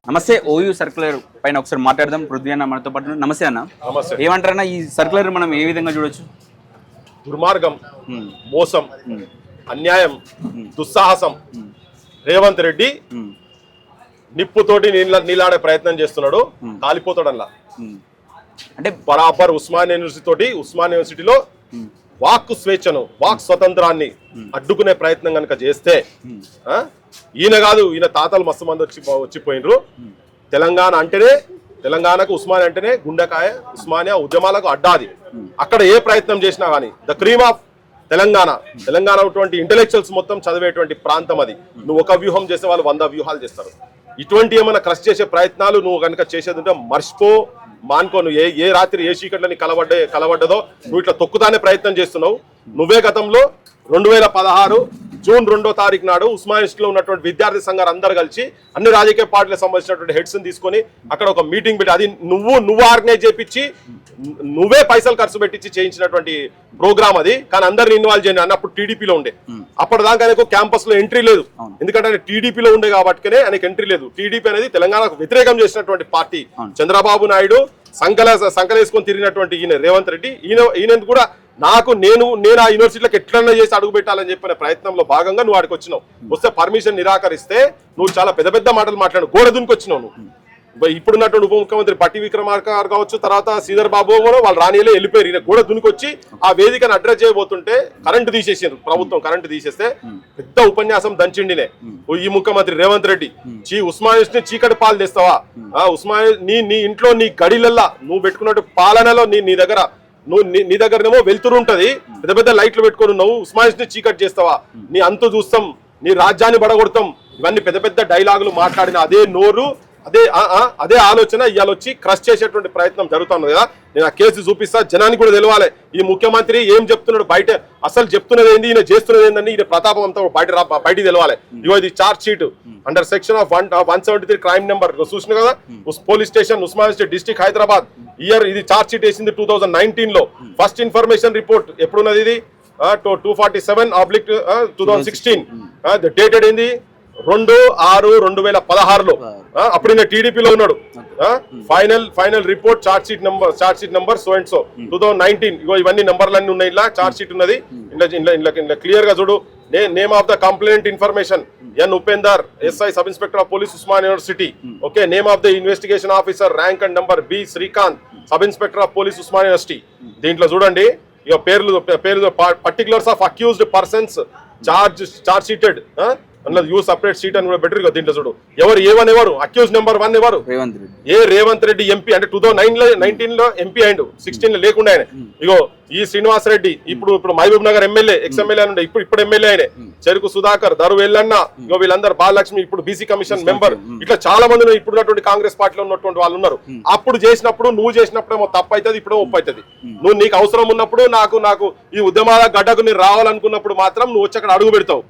నమస్తే. OU circular పైన ఒకసారి మాట్లాడదాం. పృథ్వీ అన్న మనతో పాటు. నమస్తే అన్న. నమస్తే. ఏమంటారన్నా ఈ సర్క్యులర్ మనం ఏ విధంగా చూడొచ్చు? దుర్మార్గం, మోసం, అన్యాయం, దుస్సాహసం. రేవంత్ రెడ్డి నిప్పుతోటి నీలాడే ప్రయత్నం చేస్తున్నాడు, కాలిపోతాడల్లా. అంటే బరాబర్ ఉస్మానియా యూనివర్సిటీ తోటి, ఉస్మానియా యూనివర్సిటీలో వాక్ స్వేచ్ఛను, వాక్ స్వతంత్రాన్ని అడ్డుకునే ప్రయత్నం కనుక చేస్తే, ఈయన కాదు, ఈయన తాతలు మస్తు మంది వచ్చిపోయినరు. తెలంగాణ అంటేనే, తెలంగాణకు ఉస్మానియా అంటేనే గుండెకాయ, ఉస్మానియా ఉద్యమాలకు అడ్డాది. అక్కడ ఏ ప్రయత్నం చేసినా కానీ the cream of Telangana, Telangana intellectuals మొత్తం చదివేటువంటి ప్రాంతం అది. నువ్వు ఒక వ్యూహం చేసే వాళ్ళు 100 వ్యూహాలు చేస్తారు. ఇటువంటి ఏమైనా క్రష్ చేసే ప్రయత్నాలు నువ్వు కనుక చేసేది ఉంటే మర్చిపో, మానుకో. నువ్వు ఏ రాత్రి ఏ చీకట్లని కలబడ్డదో నువ్వు ఇట్లా తొక్కుతానే ప్రయత్నం చేస్తున్నావు. నువ్వే గతంలో 2016 జూన్ 2వ తారీఖు నాడు ఉస్మానియాలో ఉన్నటువంటి విద్యార్థి సంఘాలు అందరు కలిసి అన్ని రాజకీయ పార్టీలకు సంబంధించినటువంటి హెడ్స్ తీసుకొని అక్కడ ఒక మీటింగ్ పెట్టి, అది నువ్వు ఆర్గనైజ్ చేయించి నువ్వే పైసలు ఖర్చు పెట్టించి చేయించినటువంటి ప్రోగ్రామ్ అది. కానీ అందరిని ఇన్వాల్వ్ చేయండి అన్నప్పుడు టీడీపీలో ఉండే. అప్పటిదాకా ఆయనకు క్యాంపస్ లో ఎంట్రీ లేదు, ఎందుకంటే ఆయన టీడీపీలో ఉండే కాబట్టినే ఆయనకు ఎంట్రీ లేదు. టీడీపీ అనేది తెలంగాణకు వ్యతిరేకం చేసినటువంటి పార్టీ. చంద్రబాబు నాయుడు సంకలేసుకొని తిరిగినటువంటి ఈయన రేవంత్ రెడ్డి, ఈయన కూడా నేను ఆ యూనివర్సిటీలకు ఎట్లన్నా చేసి అడుగు పెట్టాలని చెప్పిన ప్రయత్నంలో భాగంగా నువ్వు ఆడికి వచ్చినావు. వస్తే పర్మిషన్ నిరాకరిస్తే నువ్వు చాలా పెద్ద పెద్ద మాటలు మాట్లాడు, గోడ దునికి వచ్చినావు నువ్వు. ఇప్పుడున్నటువంటి ఉప ముఖ్యమంత్రి బట్టి విక్రమార్క గారు కావచ్చు, తర్వాత శ్రీధర్ బాబు వాళ్ళు రానియలే వెళ్ళిపోయారు. ఈయన గోడ దునికొచ్చి ఆ వేదికను అడ్రస్ చేయబోతుంటే కరెంటు తీసేసారు. ప్రభుత్వం కరెంటు తీసేస్తే పెద్ద ఉపన్యాసం దంచిండినే ఈ ముఖ్యమంత్రి రేవంత్ రెడ్డి. ఉస్మానియా చీకటి పాలు తెస్తావా? ఉస్మానియా నీ ఇంట్లో నీ గడిలల్లా నువ్వు పెట్టుకున్నట్టు పాలనలో నీ దగ్గరనేమో వెళ్తురు ఉంటది, పెద్ద పెద్ద లైట్లు పెట్టుకొని ఉన్నావు. ఉస్మానియా చీకటి చేస్తావా? నీ అంతు చూస్తాం, నీ రాజ్యాన్ని బడగొడతాం. ఇవన్నీ పెద్ద పెద్ద డైలాగులు మాట్లాడిన అదే నోరు, అదే ఆలోచన ఇవాళ వచ్చి క్రష్ చేసేటువంటి ప్రయత్నం జరుగుతున్నది కదా. నేను ఆ కేసు చూపిస్తా, జనానికి కూడా తెలవాలి ఈ ముఖ్యమంత్రి ఏం చెప్తున్నాడు, బయట అసలు చెప్తున్నది ఏంది, ఈయన చేస్తున్నది ఏందని ఈయన ప్రతాపం అంతా బయటికి తెలవాలి. ఇగో ఇది charge sheet under section of 173 crime number చూసిన కదా, police station Osmania district Hyderabad. ఇది చార్జ్ షీట్ వేసింది 2019 లో. ఫస్ట్ ఇన్ఫర్మేషన్ రిపోర్ట్ ఎప్పుడున్నది? ఇది 247/2016. డేటెడ్ ఏంది 2/6/2016లో. అప్పుడు ఈయన టీడీపీలో ఉన్నాడు. Final report charge sheet number so and so 2019. ఇగో ఇవన్నీ నంబర్లన్నీ ఉన్నాయి. ఇలా చార్జ్ షీట్ ఉన్నది, ఇలా క్లియర్ గా చూడు. Name of the complaint information N Upender, SI sub inspector of police Osmania university. Okay. Name of the investigation officer rank and number B Srikanth, sub inspector of police Osmania university. దీంట్లో చూడండి ఇక పేర్లు particulars of accused persons charge sheeted. అందులో you separate seat అని కూడా better. దీంట్లో చూడు ఎవరు అక్యూజ్ నెంబర్ 1 ఎవరు? రేవంత్ రెడ్డి ఎంపీ. అంటే 2019లో ఎంపీ అయిండు, 16 లో లేకుండా ఆయన. ఇగో ఈ శ్రీనివాస్ రెడ్డి ఇప్పుడు మహబూబ్ నగర్ ఎమ్మెల్యే, ఎమ్మెల్యే అని ఇప్పుడు ఎమ్మెల్యే ఆయన. చెరుకు సుధాకర్, దరు వెల్లన్న, ఇగో వీళ్ళందరూ, బాలలక్ష్మి ఇప్పుడు బీసీ కమిషన్ మెంబర్. ఇట్లా చాలా మంది ఇప్పుడున్నటువంటి కాంగ్రెస్ పార్టీలో ఉన్నటువంటి వాళ్ళు ఉన్నారు. అప్పుడు చేసినప్పుడు నువ్వు చేసినప్పుడేమో తప్పు అవుతుంది, ఇప్పుడేమో ఒప్పు అవుతుంది. నువ్వు నీకు అవసరం ఉన్నప్పుడు నాకు ఈ ఉద్యమాల గడ్డకు నేను రావాలనుకున్నప్పుడు మాత్రం నువ్వు వచ్చి అక్కడ అడుగు పెడతావు.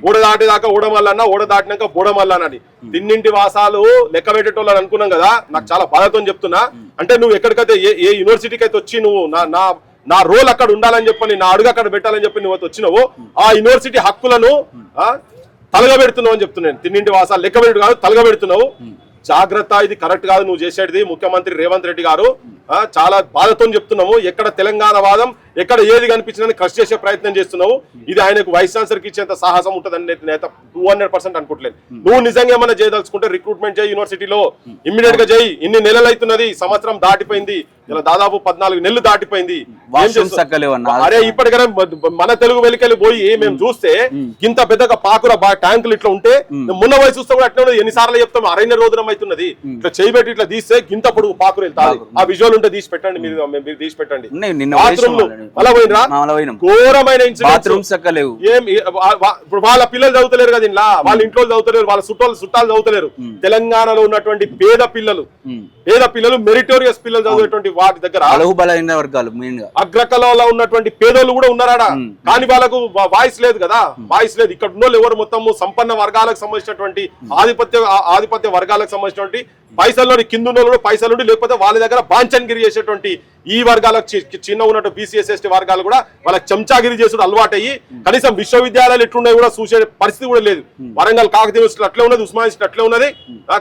ఓడ దాటిదాకా ఓడమల్లన్నా, ఓడ దాటినాక బోడమల్లానని తిన్నింటి వాసాలు లెక్క పెట్టేటోళ్ళని అనుకున్నాం కదా. నాకు చాలా బాధతో చెప్తున్నా. అంటే నువ్వు ఎక్కడికైతే ఏ యూనివర్సిటీకి అయితే వచ్చి నువ్వు నా రోల్ అక్కడ ఉండాలని చెప్పని, నా అడుగు అక్కడ పెట్టాలని చెప్పి నువ్వు వచ్చినావు, ఆ యూనివర్సిటీ హక్కులను తలగబెడుతున్నావు అని చెప్తున్నాను. తిన్నింటి వాసాలు లెక్క పెట్టు కాదు, తలగబెడుతున్నావు. జాగ్రత్త, ఇది కరెక్ట్ కాదు నువ్వు చేసేది. ముఖ్యమంత్రి రేవంత్ రెడ్డి గారు చాలా బాధతో చెప్తున్నాము. ఎక్కడ తెలంగాణ వాదం, ఎక్కడ ఏది కనిపించిందని క్రష్ చేసే ప్రయత్నం చేస్తున్నావు. ఇది ఆయనకు వైస్ ఛాన్సలర్ కి ఇచ్చేంత సాహసం ఉంటుందని నేత 200% అనుకోవట్లేదు. నువ్వు నిజంగా ఏమైనా చేయదలుచుకుంటే రిక్రూట్మెంట్ చేయి, యూనివర్సిటీలో ఇమ్మీడియట్ గా చేయి. ఇన్ని నెలలు అవుతున్నది, సంవత్సరం దాటిపోయింది, ఇలా దాదాపు 14 నెలలు దాటిపోయింది. అరే ఇప్పటికైనా మన తెలుగు వెలికెళ్ళి పోయి మేము చూస్తే ఇంత పెద్దగా పాకుర ట్యాంకులు ఇట్లా ఉంటే, మొన్న వయసు చూస్తే కూడా అట్లా ఎన్నిసార్లు చెప్తాం, అరైన రోజునం అవుతున్నది. ఇట్లా చేయబెట్టి ఇట్లా తీస్తే గింత పొడుగు పాకురు వెళ్తారు. ఆ విజువల్ ఉంటే తీసి పెట్టండి, మీరు తీసి పెట్టండి. ఘోరమైన ఇప్పుడు వాళ్ళ పిల్లలు చదువుతలేరు కదా ఇలా, వాళ్ళ ఇంట్లో చదువుతలేరు, వాళ్ళ చుట్టాలు చదువుతలేరు. తెలంగాణలో ఉన్నటువంటి పేద పిల్లలు మెరిటోరియస్ పిల్లలు చదివేటువంటి వాటి దగ్గర అగ్రకళలో ఉన్నటువంటి పేదోళ్ళు కూడా ఉన్నారా. కానీ వాళ్ళకు వాయిస్ లేదు కదా, వాయిస్ లేదు. ఇక్కడ ఉన్న ఎవరు మొత్తము సంపన్న వర్గాలకు సంబంధించినటువంటి ఆధిపత్య వర్గాలకు సంబంధించినటువంటి పైసల్లోని కింద ఉన్న పైసలు లేకపోతే వాళ్ళ దగ్గర బాంఛన్గిరి చేసేటువంటి ఈ వర్గాలకు చిన్న ఉన్నట్టు బీసీఎస్ ఎస్సీ వర్గాలు కూడా వాళ్ళకి చెంచాగిరి చేసుడు అలవాటు అయ్యి కనీసం విశ్వవిద్యాలయాలు ఎట్లున్నాయి కూడా చూసే పరిస్థితి కూడా లేదు. వరంగల్ కాకతీయ యూనివర్సిటీ అట్లే ఉన్నది, ఉస్మానియా యూనివర్సిటీ అట్లే ఉన్నది.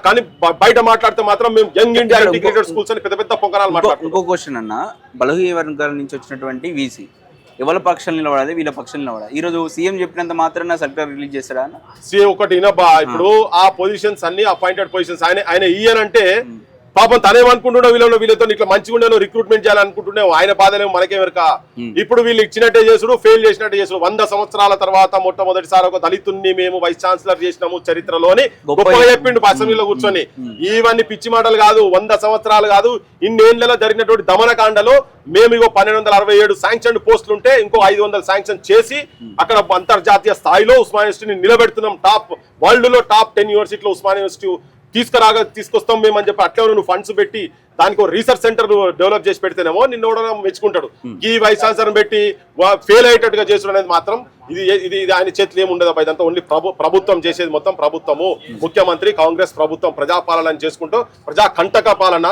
కానీ బయట మాట్లాడితే మాత్రం మేము యంగ్ ఇండియా ఇంటిగ్రేటెడ్ స్కూల్స్ అని పెద్ద పెద్ద పొంగనాలు మాట్లాడుతున్నాం. ఇంకో క్వశ్చన్ అన్న, బలహీన వర్గాల నుంచి వచ్చినటువంటి వీసీ ఎవరి పక్షాలు నిలబడాలి, వీళ్ళ పక్షాలు నిలబడాలి. ఈ రోజు సీఎం చెప్పినంత మాత్రం సర్కార్ రిలీజ్ చేస్తాడా అన్న? సీఎం ఒకటి ఇప్పుడు ఆ పొజిషన్స్ అన్ని అపాయింటెడ్ పొజిషన్స్ ఆయన ఈయనంటే పాపం తనేమనుకుంటున్నా వీళ్ళతో ఇట్లా మంచిగా ఉండేను రిక్రూట్మెంట్ చేయాలనుకుంటున్నావు, ఆయన బాధలేమో మనకేమెరక. ఇప్పుడు వీళ్ళు ఇచ్చినట్టే చేసుడు, ఫెయిల్ చేసినట్టే చేసుడు. 100 సంవత్సరాల తర్వాత మొట్టమొదటిసారి ఒక దళితుల్ని మేము వైస్ ఛాన్సలర్ చేసినాము చరిత్రలోని గొప్పగా చెప్పిండు అసెంబ్లీలో కూర్చొని. ఇవన్నీ పిచ్చి మాటలు కాదు, 100 సంవత్సరాలు కాదు, ఇన్నేళ్లలో జరిగినటువంటి దమనకాండలో మేము 1267 శాంక్షన్ పోస్టులు ఉంటే ఇంకో 500 శాంక్షన్ చేసి అక్కడ అంతర్జాతీయ స్థాయిలో ఉస్మానియా యూనివర్సిటీని నిలబెడుతున్నాం. వరల్డ్ లో టాప్ 10 యూనివర్సిటీలో ఉస్మానియా యూనివర్సిటీ తీసుకొస్తాం మేము అని చెప్పి అట్లా నువ్వు ఫండ్స్ పెట్టి దానికి ఒక రీసెర్చ్ సెంటర్ డెవలప్ చేసి పెడితేనేమో నిన్న కూడా మెచ్చుకుంటాడు. ఈ వైస్ ఛాన్సలర్ పెట్టి ఫెయిల్ అయ్యేటట్టుగా చేసుడు అనేది మాత్రం ఇది ఆయన చేతులు ఏముండదు అబ్బా. ఇదంతా ఓన్లీ ప్రభుత్వం చేసేది, మొత్తం ప్రభుత్వము, ముఖ్యమంత్రి, కాంగ్రెస్ ప్రభుత్వం ప్రజాపాలన చేసుకుంటూ ప్రజా కంటక పాలన,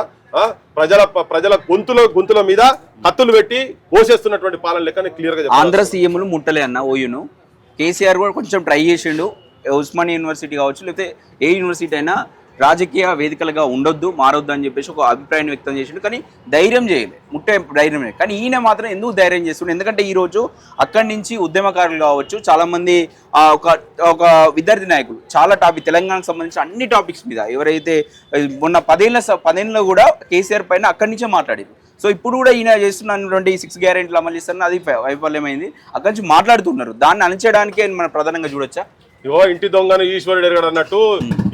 ప్రజల గొంతుల మీద కత్తులు పెట్టి పోసేస్తున్నటువంటి పాలన లెక్క క్లియర్ గా. ఆంధ్ర సీఎంలు ముట్టలే అన్న ఓయూను. కేసీఆర్ కూడా కొంచెం ట్రై చేసిండు. ఉస్మానియా యూనివర్సిటీ కావచ్చు, లేకపోతే ఏ యూనివర్సిటీ అయినా రాజకీయ వేదికలుగా ఉండొద్దు, మారొద్దు అని చెప్పేసి ఒక అభిప్రాయాన్ని వ్యక్తం చేసిండు. కానీ ధైర్యం చేయలేదు, ముట్టే ధైర్యం లేదు. కానీ ఈయన మాత్రం ఎందుకు ధైర్యం చేస్తుండే? ఎందుకంటే ఈరోజు అక్కడి నుంచి ఉద్యమకారులు కావచ్చు, చాలామంది ఒక విద్యార్థి నాయకులు చాలా టాపిక్, తెలంగాణకు సంబంధించిన అన్ని టాపిక్స్ మీద ఎవరైతే మొన్న 10 కూడా కేసీఆర్ పైన అక్కడి నుంచే మాట్లాడారు. సో ఇప్పుడు కూడా ఈయన చేస్తున్నటువంటి 6 గ్యారెంటీలు అమలు చేస్తారని అది వైఫల్యమైంది. అక్కడి నుంచి మాట్లాడుతున్నారు. దాన్ని అణచేయడానికే మనం ప్రధానంగా చూడొచ్చా? ఇంటి దొంగను ఈశ్వరుడు ఎరగడు అన్నట్టు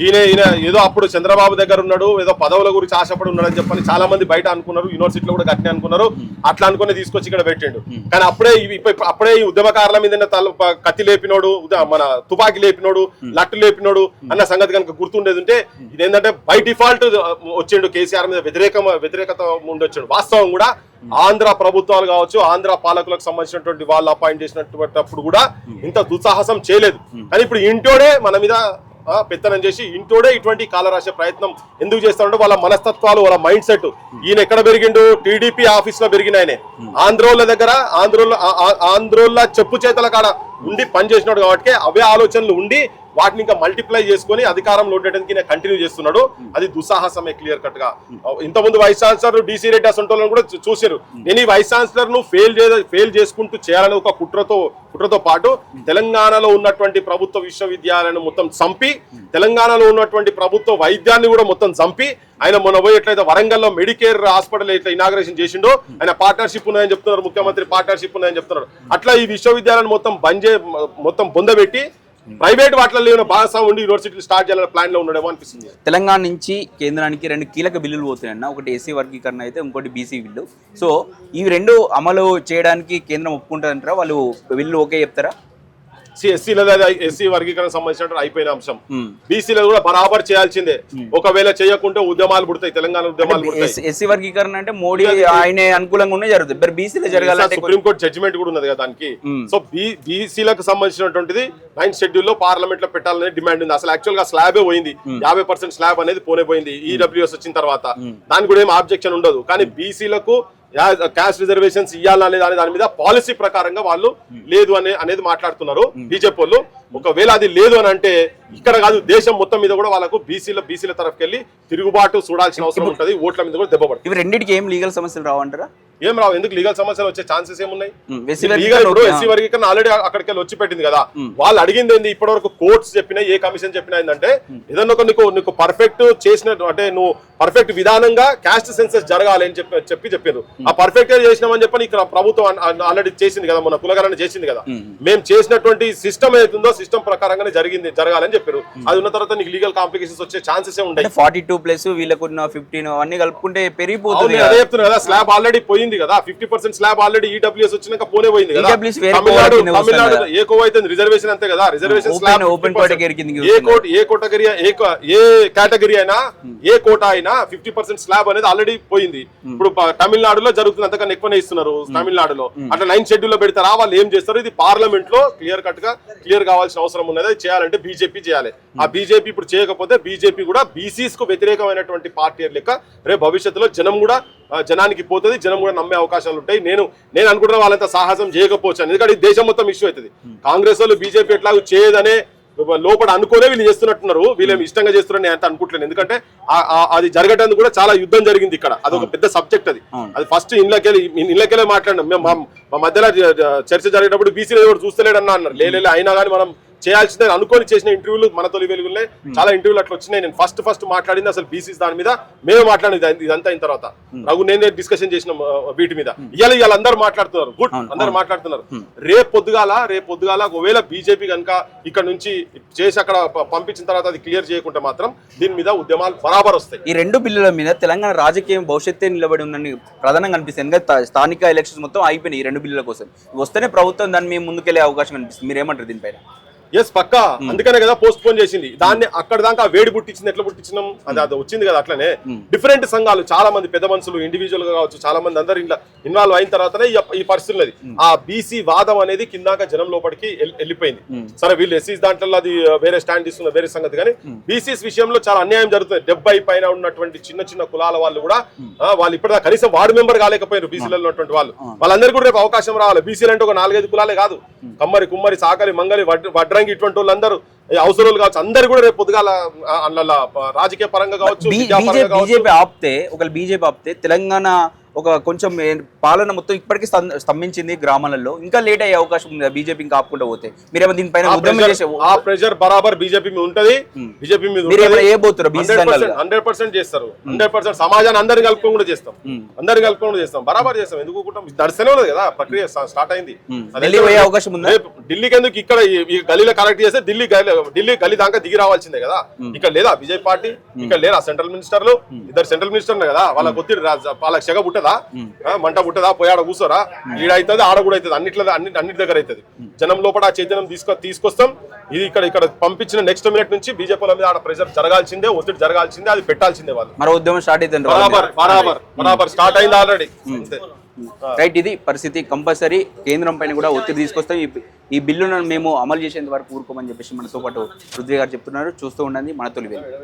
ఈయన ఏదో అప్పుడు చంద్రబాబు దగ్గర ఉన్నాడు, ఏదో పదవుల గురించి ఆశపడి ఉన్నాడని చెప్పని చాలా మంది బయట అనుకున్నారు, యూనివర్సిటీలో కూడా గట్టిన అనుకున్నారు. అట్లా అనుకుని తీసుకొచ్చి ఇక్కడ పెట్టిండు. కానీ అప్పుడే ఈ ఉద్యమకారుల మీద కత్తి లేపినోడు, మన తుపాకీ లేపినోడు, లట్టు లేపినోడు అన్న సంగతి కనుక గుర్తుండేది ఉంటే ఇదేంటంటే బై డిఫాల్ట్ వచ్చిండు కేసీఆర్ మీద వ్యతిరేకత ఉండొచ్చాడు. వాస్తవం కూడా ఆంధ్ర ప్రభుత్వాలు కావచ్చు, ఆంధ్ర పాలకులకు సంబంధించినటువంటి వాళ్ళు అపాయింట్ చేసినప్పుడు కూడా ఇంత దుస్సాహసం చేయలేదు. కానీ ఇప్పుడు ఇంటోడే మన మీద పెత్తనం చేసి ఇంటోడే ఇటువంటి కాల రాసే ప్రయత్నం ఎందుకు చేస్తారంటే వాళ్ళ మనస్తత్వాలు, వాళ్ళ మైండ్ సెట్. ఈయన ఎక్కడ పెరిగిండు? టీడీపీ ఆఫీస్ లో పెరిగిన ఆయనే. ఆంధ్రోళ్ళ దగ్గర ఆంధ్రోళ్ళ చెప్పు చేతల కాడ ఉండి పనిచేసినాడు కాబట్టి అవే ఆలోచనలు ఉండి వాటిని ఇంకా మల్టిప్లై చేసుకుని అధికారంలో ఉండడానికి నేను కంటిన్యూ చేస్తున్నాడు. అది దుస్సాహసమే క్లియర్ కట్ గా. ఇంతకుముందు వైస్ ఛాన్సలర్ డీసీ రెడ్డి అసంటోళ్ళని కూడా చూసారు. నేను ఈ వైస్ ఛాన్సలర్ ను ఫెయిల్ చేసుకుంటూ చేయాలని ఒక కుట్రతో పాటు తెలంగాణలో ఉన్నటువంటి ప్రభుత్వ విశ్వవిద్యాలయాలను మొత్తం చంపి, తెలంగాణలో ఉన్నటువంటి ప్రభుత్వ వైద్యాన్ని కూడా మొత్తం చంపి, ఆయన మొన్న పోయి ఎట్లయితే వరంగల్లో మెడికేర్ హాస్పిటల్ ఎట్లా ఇనాగ్రేషన్ చేసిండో, ఆయన పార్ట్నర్షిప్ ఉన్నాయని చెప్తున్నారు, ముఖ్యమంత్రి పార్ట్నర్షిప్ ఉన్నాయని చెప్తున్నారు. అట్లా ఈ విశ్వవిద్యాలయాన్ని మొత్తం బొందబెట్టి ప్రైవేట్ వాటిలో భాగస్వామి ఉండి యూనివర్సిటీ స్టార్ట్ చేయాలనే ప్లాన్ లో ఉండడేమో అనిపిస్తుంది. తెలంగాణ నుంచి కేంద్రానికి 2 కీలక బిల్లులు పోతున్నాయన్న. ఒకటి ఎస్సీ వర్గీకరణ అయితే, ఇంకోటి బీసీ బిల్లు. సో ఇవి 2 అమలు చేయడానికి కేంద్రం ఒప్పుకుంటారంటారా? వాళ్ళు బిల్లు ఓకే చెప్తారా? ఎస్సీ వర్గీకరణ సంబంధించిన అయిపోయిన అంశం. బీసీలో కూడా బరాబర్ చేయాల్సిందే. ఒకవేళ చేయకుంటే ఉద్యమాలు పుడతాయి, తెలంగాణ ఉద్యమాలు పుడతాయి. ఎస్సీ వర్గీకరణ అంటే మోడీ ఆయన అనుకూలంగా ఉండే జరుగుతుంది. బీసీలో జరగాలంటే సుప్రీంకోర్టు జడ్జిమెంట్ కూడా ఉన్నది కదా దానికి. సో బీసీలకు సంబంధించినటువంటిది 9th షెడ్యూల్ లో పార్లమెంట్ లో పెట్టాలనే డిమాండ్ ఉంది. అసలు యాక్చువల్ గా స్లాబే పోయింది, 50% స్లాబ్ అనేది పోయింది ఈడబ్ల్యూఎస్ వచ్చిన తర్వాత. దానికి కూడా ఏం ఆబ్జెక్షన్ ఉండదు. కానీ బీసీలకు క్యాస్ట్ రిజర్వేషన్స్ ఇవ్వాలనే దాని మీద పాలసీ ప్రకారంగా వాళ్ళు లేదు అనేది మాట్లాడుతున్నారు బీజేపీ వాళ్ళు. ఒకవేళ అది లేదు అని అంటే ఇక్కడ కాదు, దేశం మొత్తం మీద కూడా వాళ్ళకు బీసీల తరఫుకి వెళ్ళి తిరుగుబాటు చూడాల్సిన అవసరం ఉంటుంది. ఓట్ల మీద కూడా దెబ్బపడుతుంది. ఇవి రెండింటికి ఏం లీగల్ సమస్యలు రావంటారా? ఏం రావు. ఎందుకు లీగల్ సమస్యలు వచ్చే ఛాన్సెస్ ఏమున్నాయి? ఎస్సీ వర్గీకరణ ఆల్రెడీ అక్కడికి వెళ్ళి వచ్చి పెట్టింది కదా. వాళ్ళు అడిగింది ఏంది? ఇప్పటి వరకు కోర్ట్స్ చెప్పినా, ఏ కమిషన్ చెప్పినా ఏంటంటే ఏదన్నా నీకు పర్ఫెక్ట్ చేసిన అంటే నువ్వు పర్ఫెక్ట్ విధానంగా క్యాస్ట్ సెన్సస్ జరగాలి అని చెప్పారు. ఆ పర్ఫెక్ట్ చేసినామని చెప్పని ఇక్కడ ప్రభుత్వం ఆల్రెడీ చేసింది కదా, మన కులగణన చేసింది కదా. మేము చేసినటువంటి సిస్టమ్ ఏతుందో సిస్టమ్ ప్రకారంగానే జరగాలని చెప్పారు. అది ఉన్న తర్వాత నీకు లీగల్ కాంప్లికేషన్స్ వచ్చే ఛాన్సెస్ ఉంటాయి. 42+ వీళ్ళకున్న 15 అవన్నీ కలుపుకుంటే పెరిగిపోతుంది. అదే చెప్తున్నారు కదా, స్లాబ్ ఆల్రెడీ పోయింది కదా. 50% స్లాబ్ ఆల్రెడీ ఈడబ్ల్యూఎస్ వచ్చినాక పోయింది కదా. తమిళనాడు ఏ కోవ అయితే రిజర్వేషన్ అంతే కదా. రిజర్వేషన్ స్లాబ్ ఏ కేటగిరీ అయినా, ఏ కోటా అయినా 50% స్లాబ్ అనేది ఆల్రెడీ పోయింది. ఇప్పుడు తమిళనాడులో జరుగుతుంది, అంతకన్నా ఎక్కువనే ఇస్తున్నారు తమిళనాడులో. అట్లా 9th షెడ్యూల్ లో పెడతారా? వాళ్ళు ఏం చేస్తారు? ఇది పార్లమెంట్ లో క్లియర్ కావాల్సిన అవసరం ఉన్నది. చేయాలంటే బీజేపీ చేయాలి. ఆ బీజేపీ ఇప్పుడు చేయకపోతే బీజేపీ కూడా బీసీస్ కు వ్యతిరేకమైనటువంటి పార్టీ లెక్క రేపు భవిష్యత్తులో జనం కూడా జనానికి పోతుంది, జనం కూడా నమ్మే అవకాశాలు ఉంటాయి. నేను అనుకుంటున్న వాళ్ళంతా సాహసం చేయకపోవచ్చు, ఎందుకంటే ఈ దేశం మొత్తం ఇష్యూ అవుతుంది. కాంగ్రెస్ వాళ్ళు బీజేపీ ఎట్లాగో చేయదనే లోపల అనుకోనే వీళ్ళు చేస్తున్నట్టున్నారు. వీళ్ళేమి ఇష్టంగా చేస్తున్నారని నేను అంత అనుకుంటలేను, ఎందుకంటే అది జరగడానికి కూడా చాలా యుద్ధం జరిగింది ఇక్కడ. అది ఒక పెద్ద సబ్జెక్ట్. అది ఫస్ట్ ఇళ్ళకెళ్ళి మాట్లాడినాం మేము. మా మధ్యలో చర్చ జరిగేటప్పుడు బీసీలో ఎవరు చూస్తలేడన్నా అన్నారు. లేదు అయినా కానీ మనం చేయాల్సిందే అనుకోని చేసిన ఇంటర్వ్యూలు మన తొలి వెలుగులే చాలా ఇంటర్వ్యూలు అట్లా వచ్చినాయి. నేను ఫస్ట్ మాట్లాడింది అసలు బీసీస్ దాని మీద మేమే మాట్లాడింది. ఇదంతా అయిన తర్వాత రఘు నేనే డిస్కషన్ చేసిన వీటి మీద. ఇవాళ అందరూ మాట్లాడుతున్నారు, గుడ్, అందరు మాట్లాడుతున్నారు. రేపు పొద్దుగాల ఒకవేళ బీజేపీ కనుక ఇక్కడ నుంచి చేసి అక్కడ పంపించిన తర్వాత అది క్లియర్ చేయకుంటే మాత్రం దీని మీద ఉద్యమాలు బరాబర్ వస్తాయి. ఈ రెండు బిల్లుల మీద తెలంగాణ రాజకీయం భవిష్యత్తే నిలబడి ఉందని ప్రధానంగా అనిపిస్తుంది. ఎందుకంటే స్థానిక ఎలక్షన్స్ మొత్తం అయిపోయినాయి ఈ రెండు బిల్లుల కోసం. వస్తేనే ప్రభుత్వం దాన్ని మేము ముందుకెళ్లే అవకాశం కనిపిస్తుంది. మీరు ఏమంటారు దీనిపైన? ఎస్ పక్కా, అందుకనే కదా పోస్ట్ పోన్ చేసింది. దాన్ని అక్కడ దాకా వేడి పుట్టించింది. ఎట్లా పుట్టించినాం అది వచ్చింది కదా. అట్లనే డిఫరెంట్ సంఘాలు చాలా మంది పెద్ద మనుషులు ఇండివిజువల్ గా కావచ్చు చాలా మంది అందరు ఇంట్లో ఇన్వాల్వ్ అయిన తర్వాతనే ఈ పరిస్థితులు అది ఆ బీసీ వాదం అనేది కిందాక జనం లోపలికి వెళ్ళిపోయింది. సరే వీళ్ళు ఎస్సీస్ దాంట్లో అది వేరే స్టాండ్ తీసుకున్న వేరే సంగతి, కానీ బీసీస్ విషయంలో చాలా అన్యాయం జరుగుతుంది. 70 పైన ఉన్నటువంటి చిన్న కులాల వాళ్ళు కూడా వాళ్ళు ఇప్పటిదా కనీసం వార్డు మెంబర్ కాలేకపోయారు. బీసీలలో ఉన్నటువంటి వాళ్ళందరికీ కూడా రేపు అవకాశం రావాలి. బీసీలు అంటే ఒక 4-5 కులాలే కాదు, కమ్మరి కుమ్మరి సాకలి మంగలి వడ్రంగి ఇటువంటి వాళ్ళందరూ అవసరాలు కావచ్చు, అందరు కూడా రేపు పొద్దుగాల రాజకీయ పరంగా కావచ్చు. బీజేపీ ఆపితే తెలంగాణ ఒక కొంచెం పాలన మొత్తం ఇప్పటికీ స్తంభించింది గ్రామాలలో. ఇంకా లేట్ అయ్యే అవకాశం ఉంది బీజేపీ ఇంకా ఆపుకుంటూ పోతే. మీరేమో దీనిపైన ఆ ప్రెషర్ బరాబర్ బీజేపీ మీద ఉంటది. బీజేపీ మీద 100% చేస్తారు. 100% సమాజాన్ని అందరిని కలుపుకొని కూడా చేస్తాం. బరాబర్ చేస్తాం. ఎందుకు దర్శనం ఉన్నది కదా, ప్రక్రియ స్టార్ట్ అయింది. అవకాశం ఉంది. ఢిల్లీకి ఎందుకు ఇక్కడ ఈ గలీలో కరెక్ట్ చేస్తే ఢిల్లీ గల్లీ దాకా దిగి రావాల్సిందే కదా. ఇక్కడ లేదా బీజేపీ పార్టీ, ఇక్కడ లేదా సెంట్రల్ మినిస్టర్లు, ఇద్దరు సెంట్రల్ మినిస్టర్లు కదా. వాళ్ళకి ఒత్తిడి వాళ్ళకి సెగ పుట్టదా, మంట పుట్టదా, పోయి ఆడ కూర్చోరా, ఈడైతుంది ఆడ కూడా అవుతుంది, అన్నిటి దగ్గర అవుతుంది. జనం లోపల ఆ చైతన్యం తీసుకొస్తాం. ఇది ఇక్కడ పంపించిన నెక్స్ట్ మినిట్ నుంచి బీజేపీ మీద ఆడ ప్రెషర్ జరగాల్సిందే, ఒత్తిడి జరగాల్సిందే, అది పెట్టాల్సిందే. వాళ్ళు మరో ఉద్యమం స్టార్ట్ అయితే బరాబర్ స్టార్ట్ అయింది ఆల్రెడీ. రైట్, ఇది పరిస్థితి. కంపల్సరీ కేంద్రం పైన కూడా ఒత్తిడి తీసుకొస్తాం. ఈ బిల్లును మేము అమలు చేసేంత వరకు ఊరుకోమని చెప్పేసి మనతో పాటు పృథ్వీ గారు చెప్తున్నారు. చూస్తూ ఉండండి మన తొలి వెలుగు.